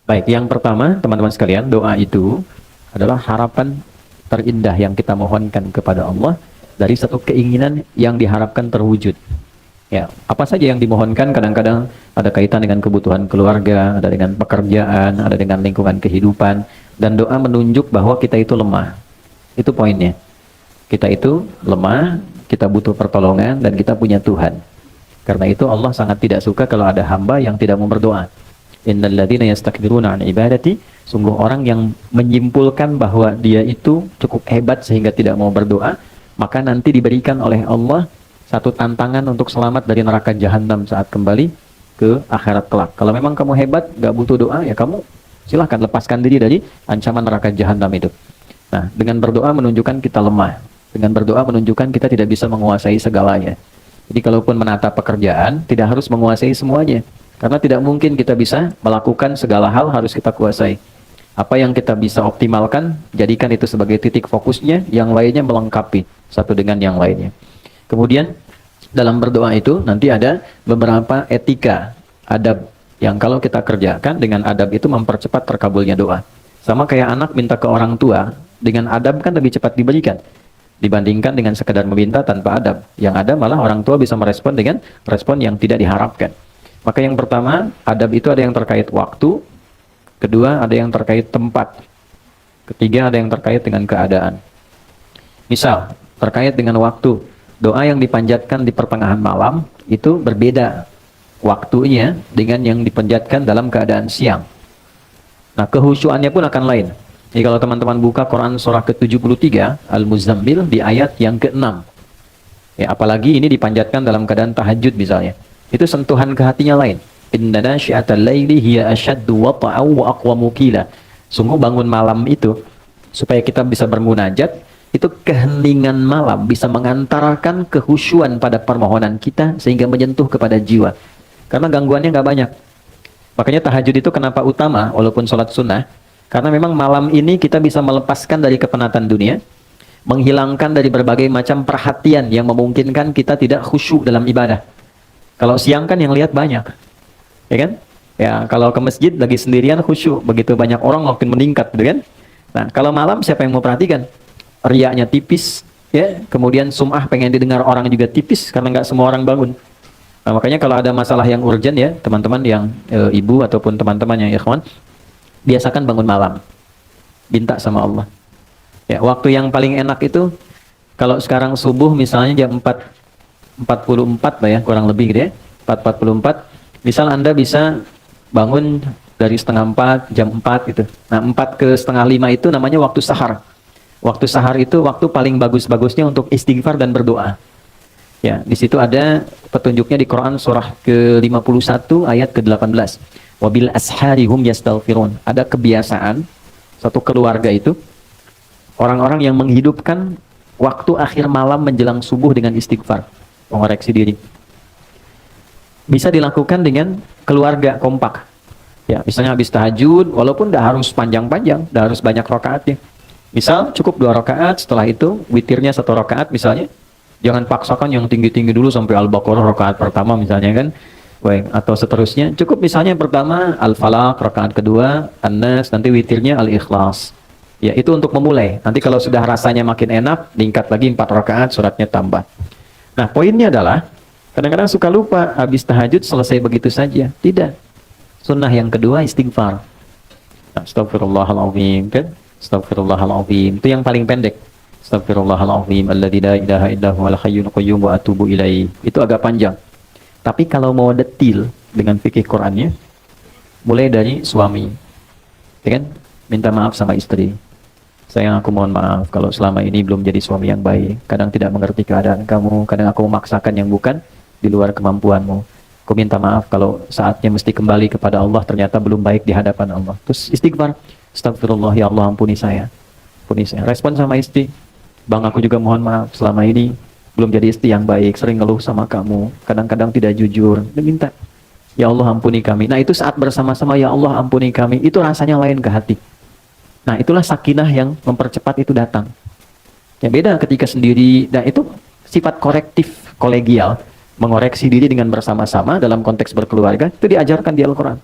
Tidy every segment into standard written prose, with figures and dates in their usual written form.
Baik, yang pertama, teman-teman sekalian, doa itu adalah harapan terindah yang kita mohonkan kepada Allah dari satu keinginan yang diharapkan terwujud. Ya, apa saja yang dimohonkan kadang-kadang ada kaitan dengan kebutuhan keluarga, ada dengan pekerjaan, ada dengan lingkungan kehidupan, dan doa menunjuk bahwa kita itu lemah. Itu poinnya. Kita itu lemah, kita butuh pertolongan, dan kita punya Tuhan. Karena itu Allah sangat tidak suka kalau ada hamba yang tidak mau berdoa. Innal ladzina yastakbiruna an ibadati, sungguh orang yang menyimpulkan bahwa dia itu cukup hebat sehingga tidak mau berdoa, maka nanti diberikan oleh Allah satu tantangan untuk selamat dari neraka jahanam saat kembali ke akhirat kelak. Kalau memang kamu hebat, gak butuh doa, ya kamu silahkan lepaskan diri dari ancaman neraka jahanam itu. Nah, dengan berdoa menunjukkan kita lemah. Dengan berdoa menunjukkan kita tidak bisa menguasai segalanya. Jadi kalaupun menata pekerjaan, tidak harus menguasai semuanya. Karena tidak mungkin kita bisa melakukan segala hal harus kita kuasai. Apa yang kita bisa optimalkan, jadikan itu sebagai titik fokusnya, yang lainnya melengkapi satu dengan yang lainnya. Kemudian dalam berdoa itu nanti ada beberapa etika, adab yang kalau kita kerjakan dengan adab itu mempercepat terkabulnya doa. Sama kayak anak minta ke orang tua, dengan adab kan lebih cepat diberikan dibandingkan dengan sekedar meminta tanpa adab. Yang ada malah orang tua bisa merespon dengan respon yang tidak diharapkan. Maka yang pertama, adab itu ada yang terkait waktu, kedua ada yang terkait tempat, ketiga ada yang terkait dengan keadaan. Misal, terkait dengan waktu, doa yang dipanjatkan di pertengahan malam itu berbeda waktunya dengan yang dipanjatkan dalam keadaan siang. Nah, kehusyuannya pun akan lain. Jadi kalau teman-teman buka Quran surah ke-73 Al-Muzammil di ayat yang ke-6, ya apalagi ini dipanjatkan dalam keadaan tahajud misalnya, itu sentuhan ke hatinya lain. Inna nasyi'atal laili hiya asyaddu wata'aw wa aqwamu qila. Sungguh bangun malam itu supaya kita bisa bermunajat, itu keheningan malam bisa mengantarkan kehusyuan pada permohonan kita sehingga menyentuh kepada jiwa. Karena gangguannya nggak banyak. Makanya tahajud itu kenapa utama walaupun sholat sunnah? Karena memang malam ini kita bisa melepaskan dari kepenatan dunia, menghilangkan dari berbagai macam perhatian yang memungkinkan kita tidak khusyuk dalam ibadah. Kalau siang kan yang lihat banyak, ya kan? Ya kalau ke masjid lagi sendirian khusyuk, begitu banyak orang makin meningkat, gitu kan? Nah kalau malam siapa yang mau perhatikan? Riaknya tipis, ya. Kemudian sum'ah pengen didengar orang juga tipis karena nggak semua orang bangun. Nah, makanya kalau ada masalah yang urgent ya, teman-teman yang ibu ataupun teman-teman yang ikhwan, biasakan bangun malam, minta sama Allah. Ya, waktu yang paling enak itu kalau sekarang subuh misalnya jam 4.44 lah ya, kurang lebih gitu ya, 4.44. Misal Anda bisa bangun dari setengah 4, jam 4 gitu. Nah, 4 ke setengah 5 itu namanya waktu sahar. Waktu sahar itu waktu paling bagus-bagusnya untuk istighfar dan berdoa. Ya, di situ ada petunjuknya di Quran surah ke-51 ayat ke-18. Wabil ashari hum yastaghfirun. Ada kebiasaan satu keluarga itu orang-orang yang menghidupkan waktu akhir malam menjelang subuh dengan istighfar, mengoreksi diri. Bisa dilakukan dengan keluarga kompak. Ya, misalnya habis tahajud, walaupun tidak harus panjang-panjang, tidak harus banyak rakaatnya. Misal cukup 2 rakaat, setelah itu witirnya 1 rakaat misalnya. Jangan paksakan yang tinggi-tinggi dulu sampai Al-Baqarah rakaat pertama misalnya kan. Baik, atau seterusnya. Cukup misalnya yang pertama Al-Falaq, rakaat kedua An-Nas, nanti witirnya Al-Ikhlas. Ya, itu untuk memulai. Nanti kalau sudah rasanya makin enak, tingkat lagi 4 rakaat, suratnya tambah. Nah, poinnya adalah kadang-kadang suka lupa habis tahajud selesai begitu saja. Tidak. Sunnah yang kedua istighfar. Astagfirullahaladzim kan? Astagfirullahaladzim. Itu yang paling pendek. Astagfirullahaladzim alladzi la ilaha illa huwal hayyul qayyum wa atubu ilaihi. Itu agak panjang. Tapi kalau mau detil dengan fikih Qur'annya, mulai dari suami, ya kan? Minta maaf sama istri. Sayang, aku mohon maaf kalau selama ini belum jadi suami yang baik. Kadang tidak mengerti keadaan kamu, kadang aku memaksakan yang bukan di luar kemampuanmu. Aku minta maaf kalau saatnya mesti kembali kepada Allah ternyata belum baik di hadapan Allah. Terus istighfar, astagfirullah ya Allah ampuni saya. Ampuni saya. Respon sama istri, bang aku juga mohon maaf selama ini belum jadi istri yang baik, sering ngeluh sama kamu, kadang-kadang tidak jujur. Dia minta, ya Allah ampuni kami. Nah itu saat bersama-sama, ya Allah ampuni kami, itu rasanya lain ke hati. Nah itulah sakinah yang mempercepat itu datang. Yang beda ketika sendiri, dan itu sifat korektif, kolegial, mengoreksi diri dengan bersama-sama dalam konteks berkeluarga, itu diajarkan di Al-Quran.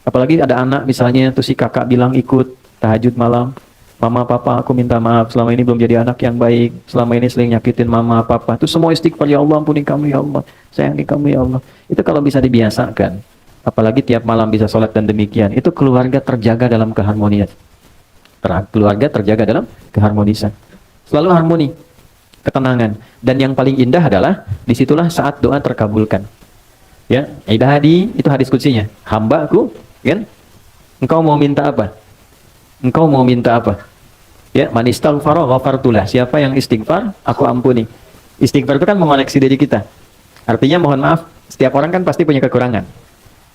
Apalagi ada anak misalnya, tuh si kakak bilang ikut tahajud malam, mama papa aku minta maaf selama ini belum jadi anak yang baik, selama ini sering nyakitin mama papa. Itu semua istighfar, ya Allah ampuni kami ya Allah, sayangi kami ya Allah. Itu kalau bisa dibiasakan, apalagi tiap malam bisa sholat dan demikian, itu keluarga terjaga dalam keharmonian. Keluarga terjaga dalam keharmonisan. Selalu harmoni, ketenangan. Dan yang paling indah adalah disitulah saat doa terkabulkan. Ya, ibadi itu hadis kutsinya. Hambaku, kan? Engkau mau minta apa? Engkau mau minta apa? Ya, man istaghfara ghafartulah. Siapa yang istighfar, aku ampuni. Istighfar itu kan mengoreksi diri kita. Artinya mohon maaf, setiap orang kan pasti punya kekurangan.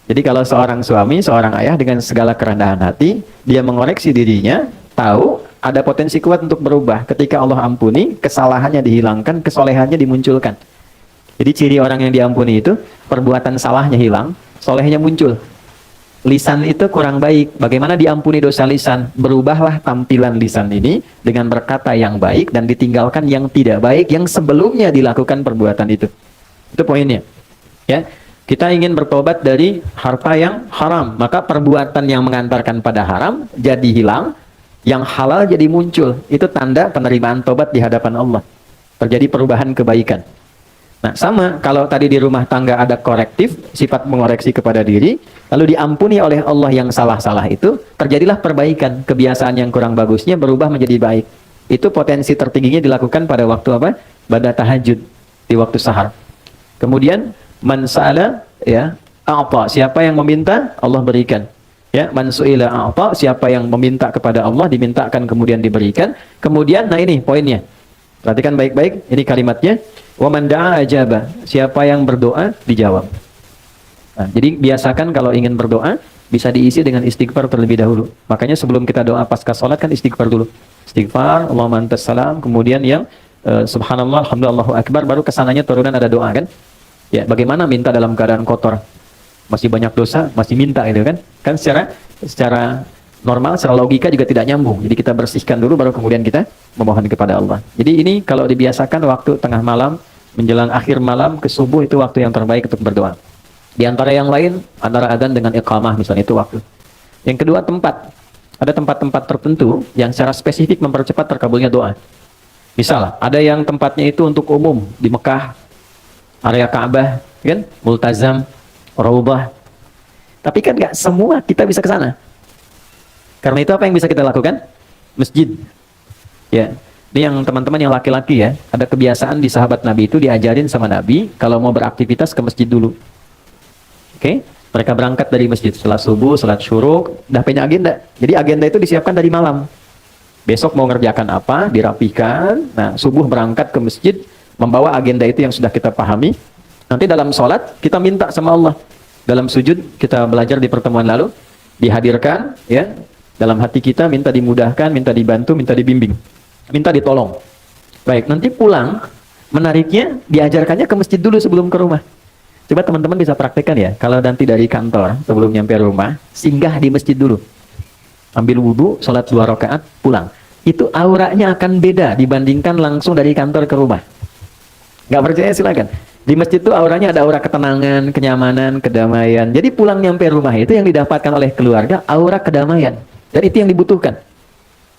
Jadi kalau seorang suami, seorang ayah dengan segala kerendahan hati, dia mengoreksi dirinya, tahu ada potensi kuat untuk berubah. Ketika Allah ampuni, kesalahannya dihilangkan, kesolehannya dimunculkan. Jadi ciri orang yang diampuni itu, perbuatan salahnya hilang, solehnya muncul. Lisan itu kurang baik. Bagaimana diampuni dosa lisan? Berubahlah tampilan lisan ini dengan berkata yang baik dan ditinggalkan yang tidak baik yang sebelumnya dilakukan perbuatan itu. Itu poinnya. Ya. Kita ingin bertobat dari harta yang haram, maka perbuatan yang mengantarkan pada haram jadi hilang, yang halal jadi muncul. Itu tanda penerimaan tobat di hadapan Allah. Terjadi perubahan kebaikan. Nah, sama kalau tadi di rumah tangga ada korektif, sifat mengoreksi kepada diri, lalu diampuni oleh Allah yang salah-salah itu, terjadilah perbaikan. Kebiasaan yang kurang bagusnya berubah menjadi baik. Itu potensi tertingginya dilakukan pada waktu apa? Pada tahajud, di waktu sahar. Kemudian man sa'ala, ya, a'ta, siapa yang meminta Allah berikan. Ya, man su'ila a'ta, siapa yang meminta kepada Allah dimintakan kemudian diberikan. Kemudian nah ini poinnya. Perhatikan baik-baik, ini kalimatnya. Wa man da'a ajaba, siapa yang berdoa dijawab. Nah, jadi biasakan kalau ingin berdoa bisa diisi dengan istighfar terlebih dahulu. Makanya sebelum kita doa pasca salat kan istighfar dulu. Istighfar, Allahumma antas salam, kemudian yang subhanallah, alhamdulillah, Allahu akbar, baru kesananya turunan ada doa kan. Ya, bagaimana minta dalam keadaan kotor? Masih banyak dosa, masih minta gitu kan? Kan secara normal, secara logika juga tidak nyambung. Jadi kita bersihkan dulu baru kemudian kita memohon kepada Allah. Jadi ini kalau dibiasakan waktu tengah malam menjelang akhir malam ke subuh itu waktu yang terbaik untuk berdoa. Di antara yang lain, antara adzan dengan iqamah misalnya itu waktu. Yang kedua tempat. Ada tempat-tempat tertentu yang secara spesifik mempercepat terkabulnya doa. Misal, ada yang tempatnya itu untuk umum di Mekah, area Ka'bah, kan? Multazam, Raudhah. Tapi kan nggak semua kita bisa ke sana. Karena itu apa yang bisa kita lakukan? Masjid. Ya. Ini yang teman-teman yang laki-laki ya, ada kebiasaan di sahabat Nabi itu diajarin sama Nabi kalau mau beraktivitas ke masjid dulu. Oke? Mereka berangkat dari masjid setelah subuh, salat syuruk, udah punya agenda. Jadi agenda itu disiapkan dari malam. Besok mau ngerjakan apa, dirapikan. Nah, subuh berangkat ke masjid, membawa agenda itu yang sudah kita pahami. Nanti dalam sholat kita minta sama Allah. Dalam sujud kita belajar di pertemuan lalu, dihadirkan ya dalam hati kita, minta dimudahkan, minta dibantu, minta dibimbing, minta ditolong. Baik, nanti pulang menariknya diajarkannya ke masjid dulu sebelum ke rumah. Coba teman-teman bisa praktekkan ya. Kalau nanti dari kantor sebelum nyampe rumah, singgah di masjid dulu. Ambil wudhu, sholat 2 rakaat, pulang. Itu auranya akan beda dibandingkan langsung dari kantor ke rumah. Nggak percaya silakan. Di masjid itu auranya ada aura ketenangan, kenyamanan, kedamaian. Jadi pulang nyampe rumah itu yang didapatkan oleh keluarga aura kedamaian. Dan itu yang dibutuhkan.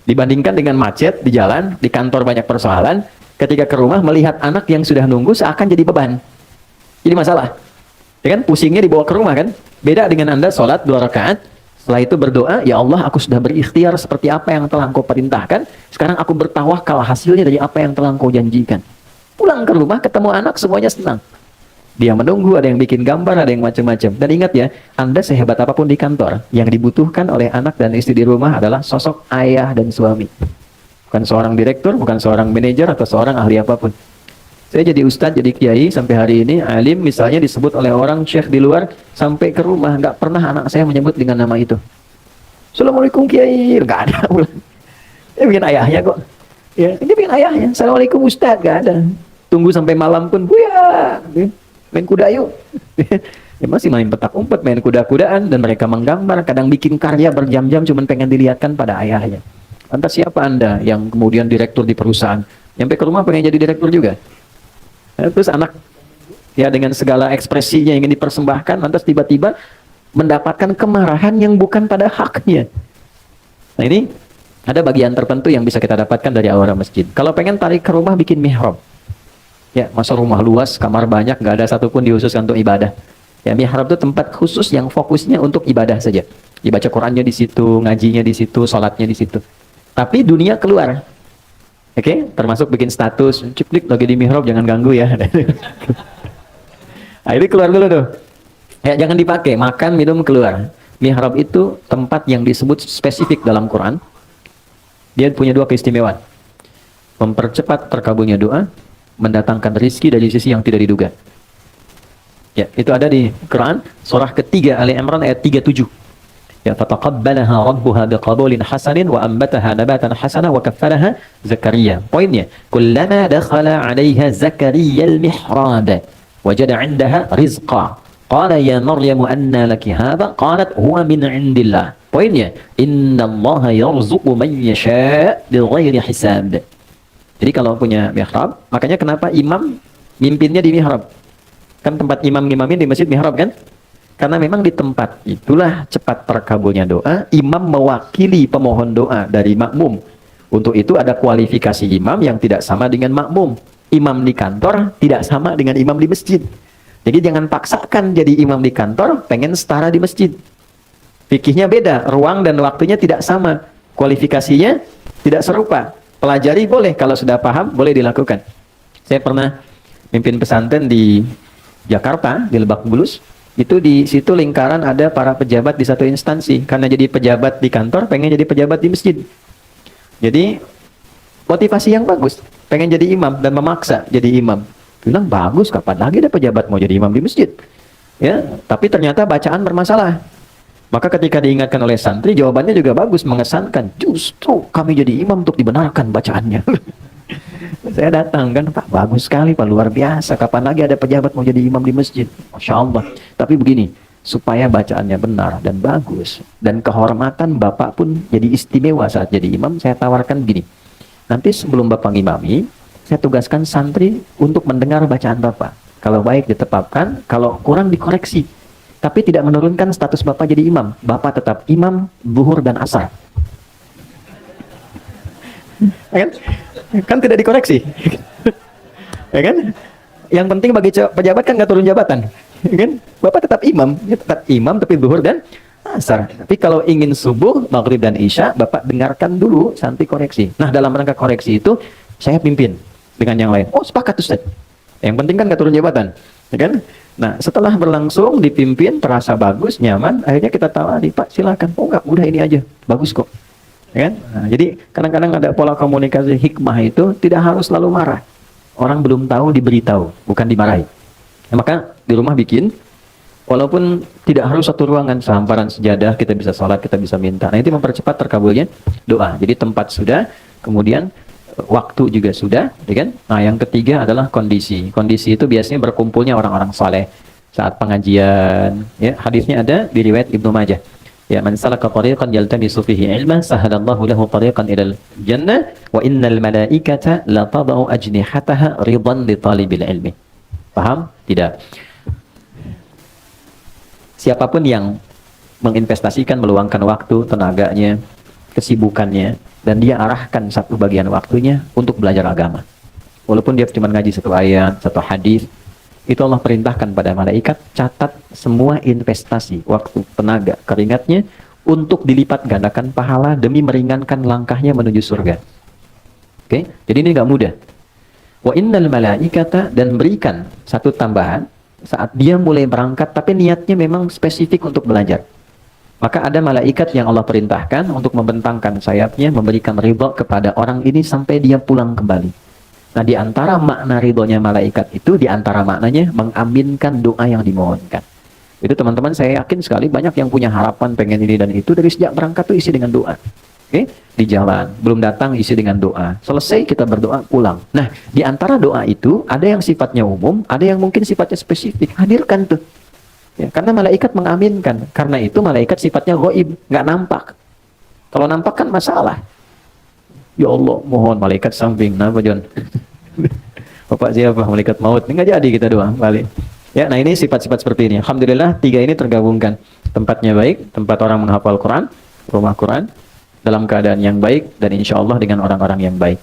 Dibandingkan dengan macet di jalan, di kantor banyak persoalan, ketika ke rumah melihat anak yang sudah nunggu seakan jadi beban. Jadi masalah. Ya kan pusingnya dibawa ke rumah kan? Beda dengan Anda sholat 2 rakaat, setelah itu berdoa, ya Allah aku sudah berikhtiar seperti apa yang telah Engkau perintahkan, sekarang aku bertawakal hasilnya dari apa yang telah Engkau janjikan. Pulang ke rumah, ketemu anak, semuanya senang. Dia menunggu, ada yang bikin gambar, ada yang macam-macam. Dan ingat ya, Anda sehebat apapun di kantor, yang dibutuhkan oleh anak dan istri di rumah adalah sosok ayah dan suami. Bukan seorang direktur, bukan seorang manajer, atau seorang ahli apapun. Saya jadi ustadz, jadi kiai, sampai hari ini, alim misalnya disebut oleh orang syekh di luar, sampai ke rumah, nggak pernah anak saya menyebut dengan nama itu. Assalamualaikum kiai, nggak ada. Dia bikin ayahnya kok. Ya, dia bikin ayahnya. Assalamualaikum ustadz, nggak ada. Tunggu sampai malam pun, buya, main kuda yuk. Ya masih main petak umpet, main kuda-kudaan, dan mereka menggambar, kadang bikin karya berjam-jam cuma pengen dilihatkan pada ayahnya. Lantas siapa Anda yang kemudian direktur di perusahaan? Nyampe ke rumah pengen jadi direktur juga? Terus anak ya dengan segala ekspresinya ingin dipersembahkan, lantas tiba-tiba mendapatkan kemarahan yang bukan pada haknya. Nah ini ada bagian tertentu yang bisa kita dapatkan dari aura masjid. Kalau pengen tarik ke rumah, bikin mihrab. Ya, masa rumah luas, kamar banyak, nggak ada satupun dihususkan untuk ibadah. Ya, mihrab itu tempat khusus yang fokusnya untuk ibadah saja. Dibaca Qurannya di situ, ngajinya di situ, sholatnya di situ. Tapi dunia keluar. Oke, termasuk bikin status, ciplik lagi di mihrab, jangan ganggu ya. Nah, ini keluar dulu tuh. Ya, jangan dipakai, makan, minum, keluar. Mihrab itu tempat yang disebut spesifik dalam Quran. Dia punya dua keistimewaan. Mempercepat terkabulnya doa, mendatangkan rizki dari sisi yang tidak diduga. Ya, itu ada di Quran surah ketiga Ali Imran ayat 37. Ya, fataqabbalaha rabbuha biqabulin hasanin wa ambataha nabatan hasana wa kaffaraha Zakaria. Poinnya, kullama dakhala 'alaiha Zakaria al-mihrab wajada 'indaha rizqa. Qala ya Maryam anna laki hadha? Qalat huwa min 'indillah. Poinnya, innallaha yarzuqu man yasha' bighairi hisab. Jadi kalau punya mihrab, makanya kenapa imam mimpinnya di mihrab? Kan tempat imam ngimamin di masjid mihrab kan? Karena memang di tempat itulah cepat terkabulnya doa, imam mewakili pemohon doa dari makmum. Untuk itu ada kualifikasi imam yang tidak sama dengan makmum. Imam di kantor tidak sama dengan imam di masjid. Jadi jangan paksakan jadi imam di kantor, pengen setara di masjid. Fikihnya beda, ruang dan waktunya tidak sama. Kualifikasinya tidak serupa. Pelajari boleh, kalau sudah paham boleh dilakukan. Saya pernah mimpin pesantren di Jakarta, di Lebak Bulus. Itu di situ lingkaran ada para pejabat di satu instansi. Karena jadi pejabat di kantor, pengen jadi pejabat di masjid. Jadi motivasi yang bagus, pengen jadi imam dan memaksa jadi imam. Bilang bagus, kapan lagi ada pejabat mau jadi imam di masjid? Ya, tapi ternyata bacaan bermasalah. Maka ketika diingatkan oleh santri, jawabannya juga bagus, mengesankan. Justru kami jadi imam untuk dibenarkan bacaannya. Saya datang kan, Pak, bagus sekali Pak, luar biasa. Kapan lagi ada pejabat mau jadi imam di masjid? Masya Allah. Tapi begini, supaya bacaannya benar dan bagus, dan kehormatan Bapak pun jadi istimewa saat jadi imam, saya tawarkan begini. Nanti sebelum Bapak ngimami, saya tugaskan santri untuk mendengar bacaan Bapak. Kalau baik ditetapkan, kalau kurang dikoreksi. Tapi tidak menurunkan status Bapak jadi imam. Bapak tetap imam, zuhur dan asar. Ya kan? Kan tidak dikoreksi. Ya kan? Yang penting bagi pejabat kan nggak turun jabatan. Ya kan? Bapak tetap imam. Ya, tetap imam tapi zuhur dan asar. Tapi kalau ingin subuh, maghrib dan isya, Bapak dengarkan dulu, santri koreksi. Nah, dalam rangka koreksi itu, saya pimpin dengan yang lain. Oh, sepakat Ustaz. Yang penting kan nggak turun jabatan. Ya kan? Nah, setelah berlangsung, dipimpin, terasa bagus, nyaman, akhirnya kita tawari, Pak, silakan. Oh enggak, udah ini aja, bagus kok. Ya kan? Nah, jadi kadang-kadang ada pola komunikasi hikmah itu tidak harus selalu marah. Orang belum tahu diberitahu, bukan dimarahi. Nah, maka di rumah bikin, walaupun tidak harus satu ruangan, sehamparan sejadah, kita bisa sholat, kita bisa minta. Nah, itu mempercepat terkabulnya doa. Jadi tempat sudah, kemudian waktu juga sudah, ya kan? Nah, yang ketiga adalah kondisi. Kondisi itu biasanya berkumpulnya orang-orang saleh saat pengajian. Ya, hadisnya ada di riwayat Ibnu Majah. Ya, man salaka tariqan yaltamisu fihi ilman sahalallahu lahu tariqan ilal jannah wa innal malaikata la tadau ajnihataha ridan li talibil ilmi. Paham? Tidak. Siapapun yang menginvestasikan, meluangkan waktu, tenaganya, kesibukannya, dan dia arahkan satu bagian waktunya untuk belajar agama. Walaupun dia cuma ngaji satu ayat, satu hadis, itu Allah perintahkan pada malaikat, catat semua investasi, waktu, tenaga, keringatnya, untuk dilipat gandakan pahala demi meringankan langkahnya menuju surga. Oke? Jadi ini nggak mudah. Wa innal malaikata, dan berikan satu tambahan, saat dia mulai berangkat, tapi niatnya memang spesifik untuk belajar. Maka ada malaikat yang Allah perintahkan untuk membentangkan sayapnya, memberikan ridha kepada orang ini sampai dia pulang kembali. Nah, di antara makna ridhonya malaikat itu, di antara maknanya mengaminkan doa yang dimohonkan. Itu teman-teman, saya yakin sekali banyak yang punya harapan pengen ini dan itu, dari sejak berangkat tuh isi dengan doa. Oke? Di jalan, belum datang isi dengan doa. Selesai kita berdoa, pulang. Nah, di antara doa itu, ada yang sifatnya umum, ada yang mungkin sifatnya spesifik. Hadirkan tuh. Ya, karena malaikat mengaminkan. Karena itu malaikat sifatnya ghaib, nggak nampak. Kalau nampak kan masalah. Ya Allah, mohon malaikat samping. Kenapa John? Bapak siapa? Malaikat maut. Nggak jadi kita doa balik. Ya, nah ini sifat-sifat seperti ini. Alhamdulillah 3 ini tergabungkan. Tempatnya baik, tempat orang menghafal Quran, rumah Quran, dalam keadaan yang baik, dan insya Allah dengan orang-orang yang baik.